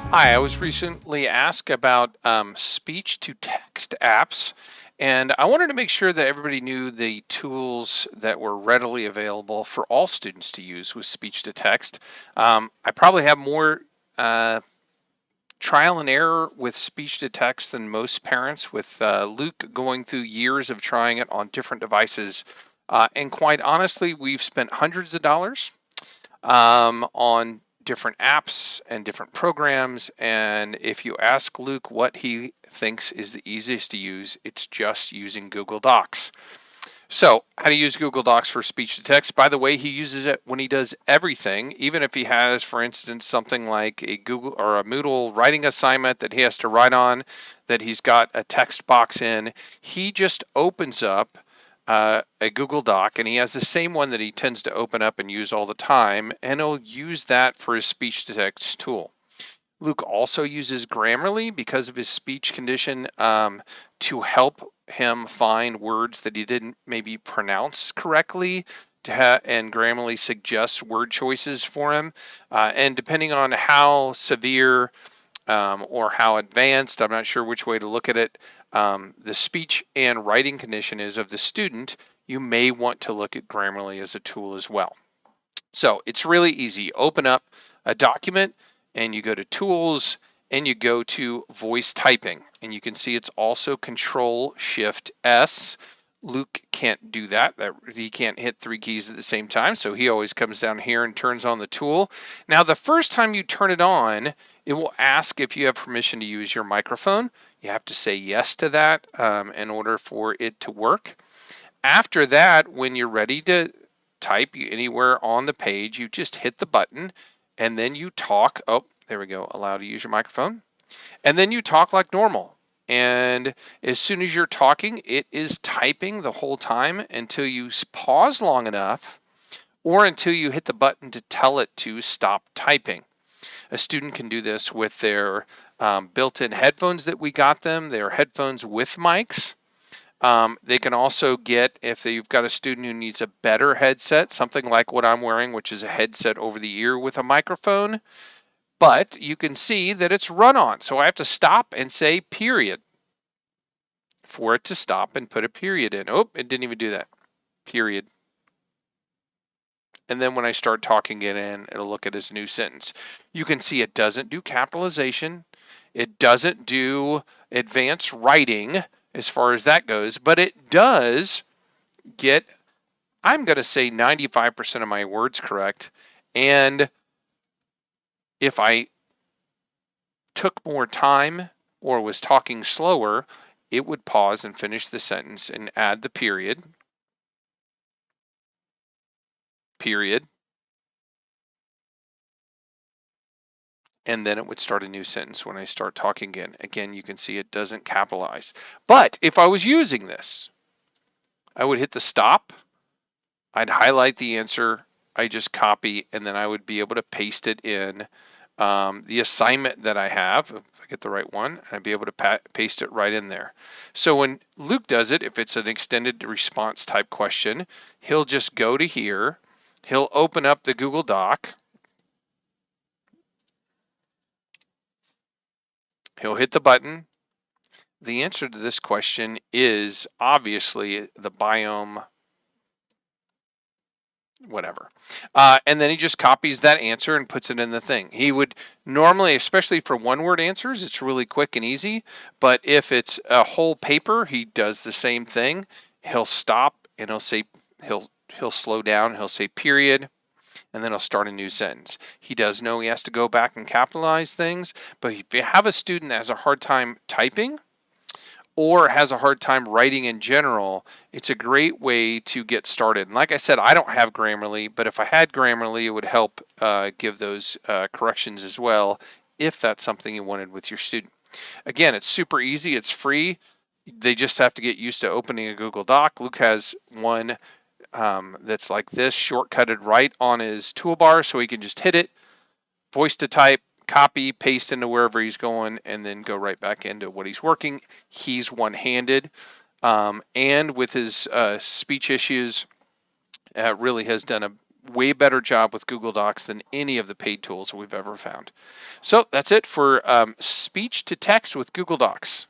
Hi, I was recently asked about speech to text apps, and I wanted to make sure that everybody knew the tools that were readily available for all students to use with speech to text. I probably have more uh, trial and error with speech to text than most parents, with Luke going through years of trying it on different devices. And quite honestly, we've spent hundreds of dollars on different apps and different programs. And if you ask Luke what he thinks is the easiest to use, it's just using Google Docs. So, how to use Google Docs for speech to text. By the way, he uses it when he does everything, even if he has, for instance, something like a Google or a Moodle writing assignment that he has to write on that he's got a text box in. He just opens up a Google Doc, and he has the same one that he tends to open up and use all the time, and he'll use that for his speech to text tool. Luke also uses Grammarly because of his speech condition to help him find words that he didn't maybe pronounce correctly. And Grammarly suggests word choices for him. And depending on how severe or how advanced, I'm not sure which way to look at it, the speech and writing condition is of the student, you may want to look at Grammarly as a tool as well. So it's really easy. Open up a document and you go to tools and you go to voice typing, and you can see it's also Control Shift S. Luke can't do that. He can't hit three keys at the same time, so he always comes down here and turns on the tool. Now, the first time you turn it on, it will ask if you have permission to use your microphone. You have to say yes to that in order for it to work. After that, when you're ready to type anywhere on the page, you just hit the button and then you talk. Oh, there we go. Allow to use your microphone. And then you talk like normal. And as soon as you're talking, it is typing the whole time until you pause long enough or until you hit the button to tell it to stop typing. A student can do this with their built-in headphones that we got them. They're headphones with mics. They can also get, if you've got a student who needs a better headset, something like what I'm wearing, which is a headset over the ear with a microphone, but you can see that it's run on. So I have to stop and say period for it to stop and put a period in. Oh, it didn't even do that. Period. And then when I start talking it in, it'll look at his new sentence. You can see it doesn't do capitalization. It doesn't do advanced writing as far as that goes, but it does get, I'm going to say 95% of my words correct. And if I took more time or was talking slower, it would pause and finish the sentence and add the period, period, and then it would start a new sentence when I start talking again. Again, you can see it doesn't capitalize. But if I was using this, I would hit the stop, I'd highlight the answer, I just copy, and then I would be able to paste it in the assignment that I have, if I get the right one, I'd be able to paste it right in there. So when Luke does it, if it's an extended response type question, he'll just go to here, he'll open up the Google Doc, he'll hit the button. The answer to this question is obviously the biome whatever. And then he just copies that answer and puts it in the thing. He would normally, especially for one word answers, it's really quick and easy. But if it's a whole paper, he does the same thing. He'll stop and he'll say, he'll slow down, he'll say period, and then he'll start a new sentence. He does know he has to go back and capitalize things, but if you have a student that has a hard time typing, or has a hard time writing in general, it's a great way to get started. And like I said, I don't have Grammarly, but if I had Grammarly, it would help give those corrections as well if that's something you wanted with your student. Again, it's super easy. It's free. They just have to get used to opening a Google Doc. Luke has one that's like this, shortcutted right on his toolbar, so he can just hit it, voice to type, copy, paste into wherever he's going, and then go right back into what he's working. He's one-handed, and with his speech issues, really has done a way better job with Google Docs than any of the paid tools we've ever found. So that's it for speech to text with Google Docs.